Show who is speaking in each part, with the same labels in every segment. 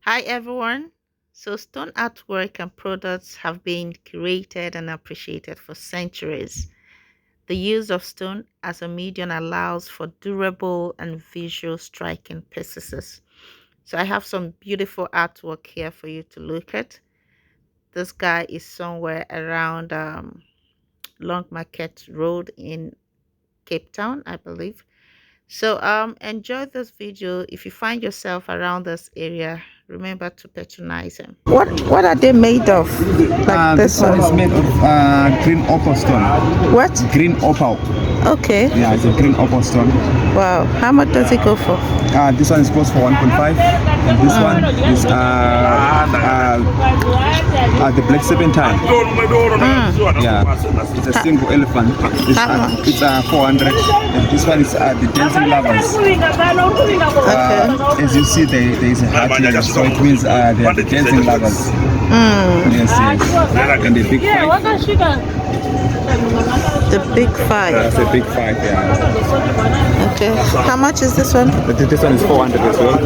Speaker 1: Hi everyone. So stone artwork and products have been created and appreciated for centuries. The use of stone as a medium allows for durable and visual striking pieces. So I have some beautiful artwork here for you to look at. This guy is somewhere around Long Market Road in Cape Town, I believe. So enjoy this video. If you find yourself around this area, remember to patronize him. What are they made of? Like
Speaker 2: This one is made of green opal stone.
Speaker 1: What?
Speaker 2: Green opal.
Speaker 1: Okay.
Speaker 2: Yeah, it's a green opal stone.
Speaker 1: Wow. How much does it go for?
Speaker 2: This one is goes for 1.5, and this one is the black serpentine. Yeah, it's a single elephant. It's 400, and this one is the dancing lovers. As you see, there is a heart here, so it means they are the dancing lovers. Yes, yes. And the big five.
Speaker 1: The big five.
Speaker 2: That's a big five, yeah.
Speaker 1: Okay. How much is this one?
Speaker 2: This one is 400 as well,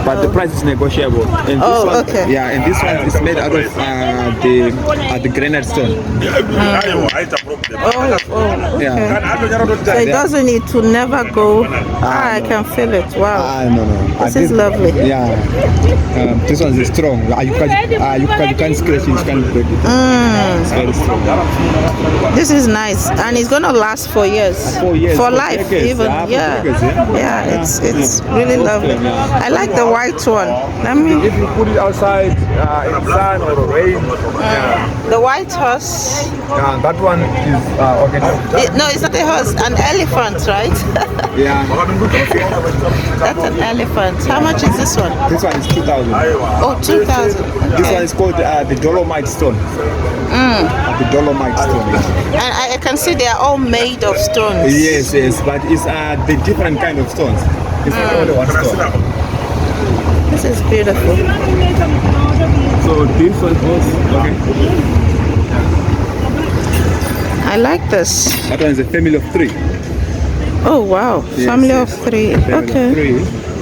Speaker 2: but the price is negotiable. And this one,
Speaker 1: okay.
Speaker 2: Yeah, and this one is made out of the granite stone.
Speaker 1: Okay.
Speaker 2: Yeah.
Speaker 1: So it doesn't need to never go. I can feel it. Wow.
Speaker 2: No.
Speaker 1: This is lovely.
Speaker 2: Yeah. This one is strong. You can't scratch it. You can't break it. It's very strong.
Speaker 1: This is nice, and it's gonna last for years.
Speaker 2: 4 years.
Speaker 1: For life,
Speaker 2: decades.
Speaker 1: even. Yeah. It's really lovely.
Speaker 2: Yeah.
Speaker 1: I like the white one. Let me.
Speaker 2: If you put it outside in sun or rain,
Speaker 1: The white horse.
Speaker 2: that one is organic.
Speaker 1: No, it's not a horse. An elephant, right?
Speaker 2: Yeah.
Speaker 1: That's an elephant. How much is this one?
Speaker 2: This one is 2,000.
Speaker 1: Oh, 2,000.
Speaker 2: This one is called the dolomite stone. The dolomite stone.
Speaker 1: And I can see they are all made of stones.
Speaker 2: Yes, but it's the different kind of stones. It's not only one stone.
Speaker 1: This is beautiful.
Speaker 2: So this one is okay.
Speaker 1: I like this.
Speaker 2: That one is a family of 3.
Speaker 1: Oh wow,
Speaker 2: Yes,
Speaker 1: family
Speaker 2: yes.
Speaker 1: of 3.
Speaker 2: Family
Speaker 1: Okay.
Speaker 2: of 3.